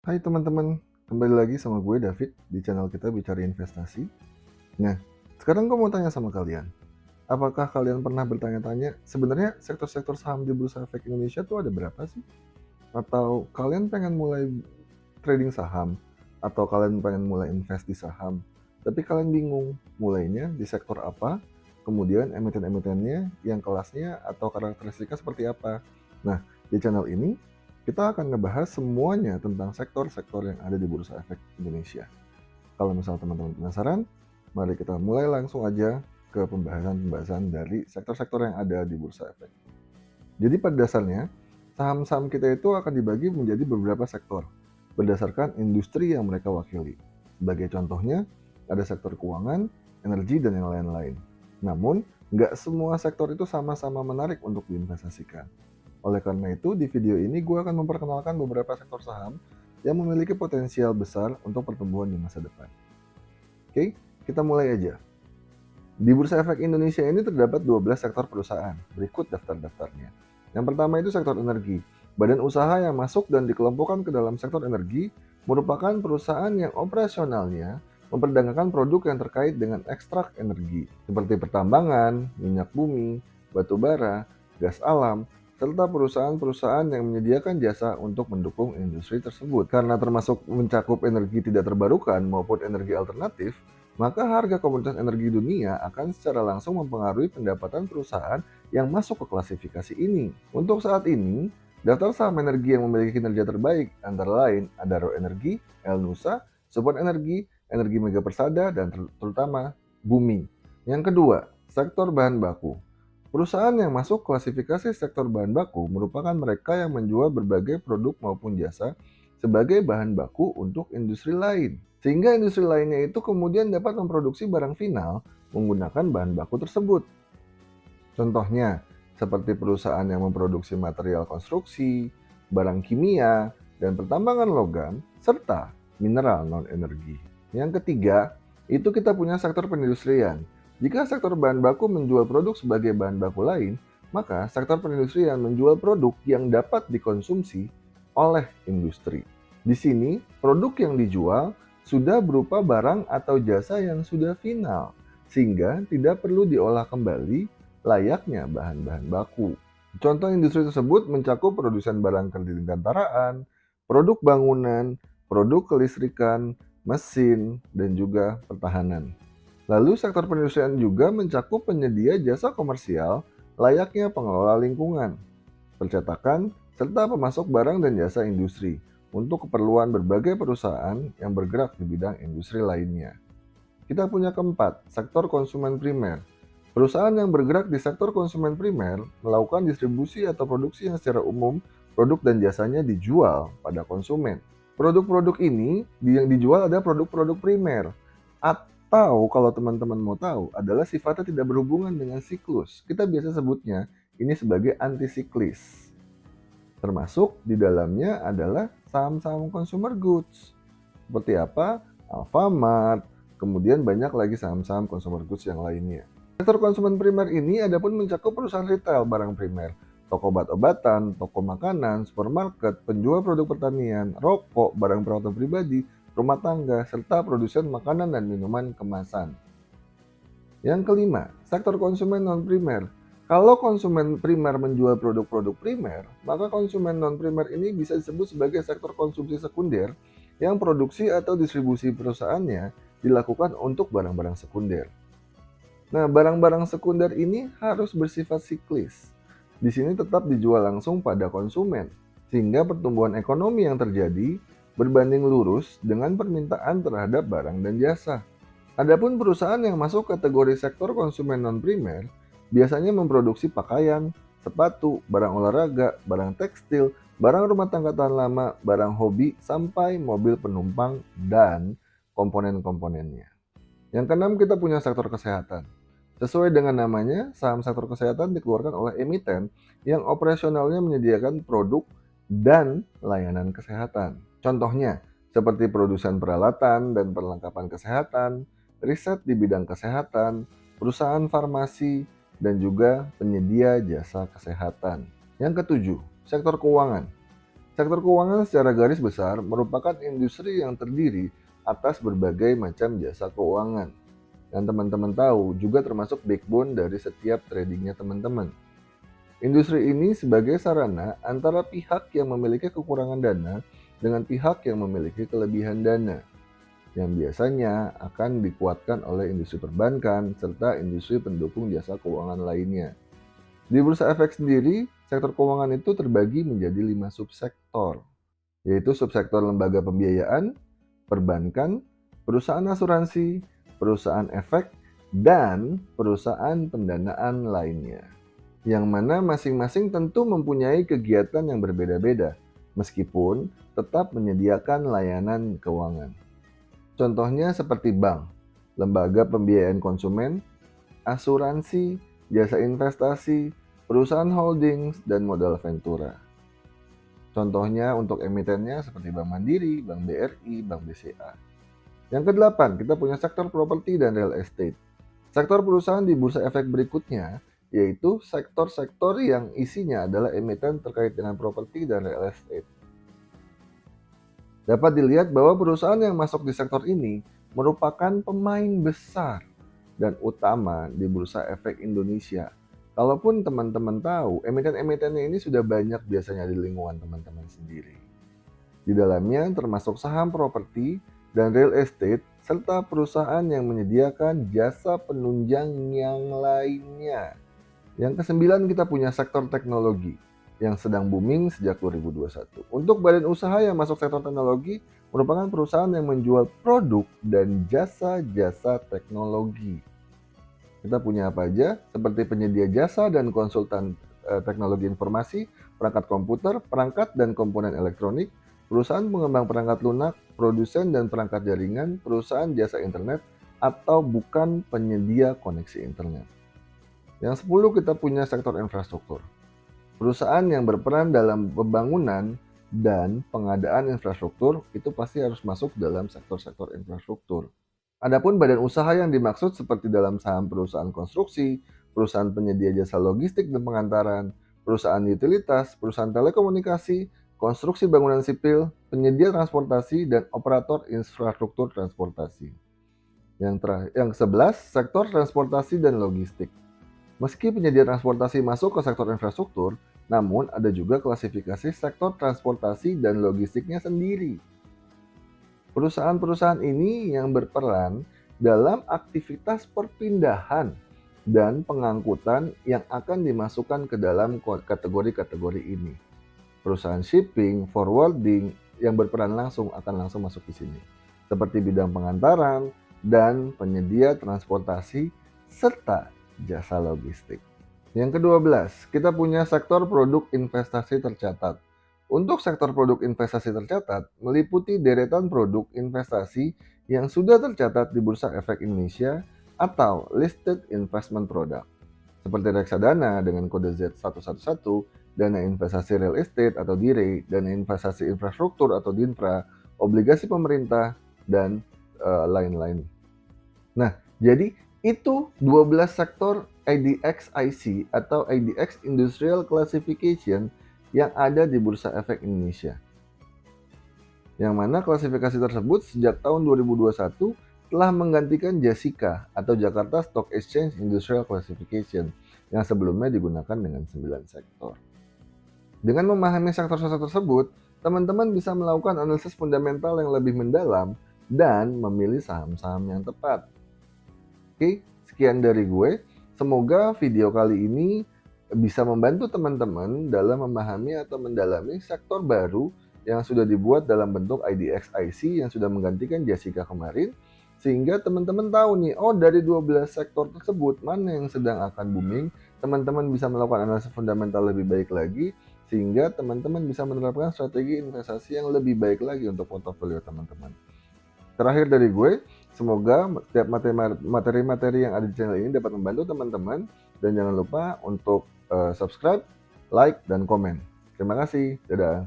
Hai teman-teman, kembali lagi sama gue David di channel kita Bicara Investasi. Nah, sekarang gue mau tanya sama kalian, apakah kalian pernah bertanya-tanya sebenarnya sektor-sektor saham di Bursa Efek Indonesia tuh ada berapa sih? Atau kalian pengen mulai trading saham? Atau kalian pengen mulai invest di saham? Tapi kalian bingung, mulainya di sektor apa? Kemudian emiten-emitennya yang kelasnya atau karakteristiknya seperti apa? Nah, di channel ini kita akan ngebahas semuanya tentang sektor-sektor yang ada di Bursa Efek Indonesia. Kalau misal teman-teman penasaran, mari kita mulai langsung aja ke pembahasan-pembahasan dari sektor-sektor yang ada di Bursa Efek. Jadi pada dasarnya, saham-saham kita itu akan dibagi menjadi beberapa sektor, berdasarkan industri yang mereka wakili. Sebagai contohnya, ada sektor keuangan, energi, dan yang lain-lain. Namun, nggak semua sektor itu sama-sama menarik untuk diinvestasikan. Oleh karena itu, di video ini gue akan memperkenalkan beberapa sektor saham yang memiliki potensial besar untuk pertumbuhan di masa depan. Oke, kita mulai aja. Di Bursa Efek Indonesia ini terdapat 12 sektor perusahaan. Berikut daftar-daftarnya. Yang pertama itu sektor energi. Badan usaha yang masuk dan dikelompokkan ke dalam sektor energi merupakan perusahaan yang operasionalnya memperdagangkan produk yang terkait dengan ekstrak energi, seperti pertambangan, minyak bumi, batu bara, gas alam, serta perusahaan-perusahaan yang menyediakan jasa untuk mendukung industri tersebut. Karena termasuk mencakup energi tidak terbarukan maupun energi alternatif, maka harga komoditas energi dunia akan secara langsung mempengaruhi pendapatan perusahaan yang masuk ke klasifikasi ini. Untuk saat ini, daftar saham energi yang memiliki kinerja terbaik antara lain Adaro Energi, El Nusa, Support Energi, Energi Mega Persada, dan terutama Bumi. Yang kedua, sektor bahan baku. Perusahaan yang masuk klasifikasi sektor bahan baku merupakan mereka yang menjual berbagai produk maupun jasa sebagai bahan baku untuk industri lain. Sehingga industri lainnya itu kemudian dapat memproduksi barang final menggunakan bahan baku tersebut. Contohnya, seperti perusahaan yang memproduksi material konstruksi, barang kimia, dan pertambangan logam, serta mineral non-energi. Yang ketiga, itu kita punya sektor perindustrian. Jika sektor bahan baku menjual produk sebagai bahan baku lain, maka sektor perindustrian menjual produk yang dapat dikonsumsi oleh industri. Di sini, produk yang dijual sudah berupa barang atau jasa yang sudah final, sehingga tidak perlu diolah kembali layaknya bahan-bahan baku. Contoh industri tersebut mencakup produsen barang dirgantaraan, produk bangunan, produk kelistrikan, mesin, dan juga pertahanan. Lalu sektor perindustrian juga mencakup penyedia jasa komersial layaknya pengelola lingkungan, percetakan, serta pemasok barang dan jasa industri untuk keperluan berbagai perusahaan yang bergerak di bidang industri lainnya. Kita punya keempat, sektor konsumen primer. Perusahaan yang bergerak di sektor konsumen primer melakukan distribusi atau produksi yang secara umum produk dan jasanya dijual pada konsumen. Produk-produk ini yang dijual adalah produk-produk primer atau kalau teman-teman mau tahu adalah sifatnya tidak berhubungan dengan siklus. Kita biasa sebutnya ini sebagai antisiklis. Termasuk di dalamnya adalah saham-saham consumer goods. Seperti apa? Alfamart, kemudian banyak lagi saham-saham consumer goods yang lainnya. Sektor konsumen primer ini adapun mencakup perusahaan retail barang primer, toko obat-obatan, toko makanan, supermarket, penjual produk pertanian, rokok, barang perawatan pribadi, rumah tangga, serta produsen makanan dan minuman kemasan. Yang kelima, sektor konsumen non-primer. Kalau konsumen primer menjual produk-produk primer, maka konsumen non-primer ini bisa disebut sebagai sektor konsumsi sekunder yang produksi atau distribusi perusahaannya dilakukan untuk barang-barang sekunder. Nah, barang-barang sekunder ini harus bersifat siklis. Di sini tetap dijual langsung pada konsumen, sehingga pertumbuhan ekonomi yang terjadi berbanding lurus dengan permintaan terhadap barang dan jasa. Adapun perusahaan yang masuk kategori sektor konsumen non-primer biasanya memproduksi pakaian, sepatu, barang olahraga, barang tekstil, barang rumah tangga tahan lama, barang hobi, sampai mobil penumpang dan komponen-komponennya. Yang keenam, kita punya sektor kesehatan. Sesuai dengan namanya, saham sektor kesehatan dikeluarkan oleh emiten yang operasionalnya menyediakan produk dan layanan kesehatan. Contohnya, seperti produsen peralatan dan perlengkapan kesehatan, riset di bidang kesehatan, perusahaan farmasi, dan juga penyedia jasa kesehatan. Yang ketujuh, sektor keuangan. Sektor keuangan secara garis besar merupakan industri yang terdiri atas berbagai macam jasa keuangan. Yang teman-teman tahu juga termasuk backbone dari setiap tradingnya teman-teman. Industri ini sebagai sarana antara pihak yang memiliki kekurangan dana dengan pihak yang memiliki kelebihan dana, yang biasanya akan dikuatkan oleh industri perbankan serta industri pendukung jasa keuangan lainnya. Di Bursa Efek sendiri, sektor keuangan itu terbagi menjadi 5 subsektor, yaitu subsektor lembaga pembiayaan, perbankan, perusahaan asuransi, perusahaan efek, dan perusahaan pendanaan lainnya. Yang mana masing-masing tentu mempunyai kegiatan yang berbeda-beda, meskipun tetap menyediakan layanan keuangan. Contohnya seperti bank, lembaga pembiayaan konsumen, asuransi, jasa investasi, perusahaan holdings, dan modal ventura. Contohnya untuk emitennya seperti Bank Mandiri, Bank BRI, Bank BCA. Yang kedelapan, kita punya sektor properti dan real estate. Sektor perusahaan di Bursa Efek berikutnya yaitu sektor-sektor yang isinya adalah emiten terkait dengan properti dan real estate. Dapat dilihat bahwa perusahaan yang masuk di sektor ini merupakan pemain besar dan utama di Bursa Efek Indonesia. Kalaupun teman-teman tahu, emiten-emitennya ini sudah banyak biasanya di lingkungan teman-teman sendiri. Di dalamnya termasuk saham properti dan real estate, serta perusahaan yang menyediakan jasa penunjang yang lainnya. Yang kesembilan, kita punya sektor teknologi yang sedang booming sejak 2021. Untuk badan usaha yang masuk sektor teknologi merupakan perusahaan yang menjual produk dan jasa-jasa teknologi. Kita punya apa aja? Seperti penyedia jasa dan konsultan teknologi informasi, perangkat komputer, perangkat dan komponen elektronik, perusahaan pengembang perangkat lunak, produsen dan perangkat jaringan, perusahaan jasa internet, atau bukan penyedia koneksi internet. Yang 10, kita punya sektor infrastruktur. Perusahaan yang berperan dalam pembangunan dan pengadaan infrastruktur itu pasti harus masuk dalam sektor-sektor infrastruktur. Adapun badan usaha yang dimaksud seperti dalam saham perusahaan konstruksi, perusahaan penyedia jasa logistik dan pengantaran, perusahaan utilitas, perusahaan telekomunikasi, konstruksi bangunan sipil, penyedia transportasi, dan operator infrastruktur transportasi. Yang 11, sektor transportasi dan logistik. Meski penyedia transportasi masuk ke sektor infrastruktur, namun ada juga klasifikasi sektor transportasi dan logistiknya sendiri. Perusahaan-perusahaan ini yang berperan dalam aktivitas perpindahan dan pengangkutan yang akan dimasukkan ke dalam kategori-kategori ini. Perusahaan shipping, forwarding yang berperan langsung akan langsung masuk di sini. Seperti bidang pengantaran dan penyedia transportasi serta jasa logistik. Yang ke-12, kita punya sektor produk investasi tercatat. Untuk sektor produk investasi tercatat, meliputi deretan produk investasi yang sudah tercatat di Bursa Efek Indonesia atau Listed Investment Product, seperti reksadana dengan kode Z111, dana investasi real estate atau DIRE, dana investasi infrastruktur atau DINFRA, obligasi pemerintah, dan lain-lain. Nah, jadi itu 12 sektor IDX IC atau IDX Industrial Classification yang ada di Bursa Efek Indonesia. Yang mana klasifikasi tersebut sejak tahun 2021 telah menggantikan JASICA atau Jakarta Stock Exchange Industrial Classification yang sebelumnya digunakan dengan 9 sektor. Dengan memahami sektor-sektor tersebut, teman-teman bisa melakukan analisis fundamental yang lebih mendalam dan memilih saham-saham yang tepat. Oke, sekian dari gue. Semoga video kali ini bisa membantu teman-teman dalam memahami atau mendalami sektor baru yang sudah dibuat dalam bentuk IDX IC yang sudah menggantikan JASICA kemarin, sehingga teman-teman tahu nih, oh dari 12 sektor tersebut mana yang sedang akan booming. Teman-teman bisa melakukan analisis fundamental lebih baik lagi, sehingga teman-teman bisa menerapkan strategi investasi yang lebih baik lagi untuk portofolio teman-teman. Terakhir dari gue, semoga setiap materi-materi yang ada di channel ini dapat membantu teman-teman, dan jangan lupa untuk subscribe, like, dan komen. Terima kasih. Dadah.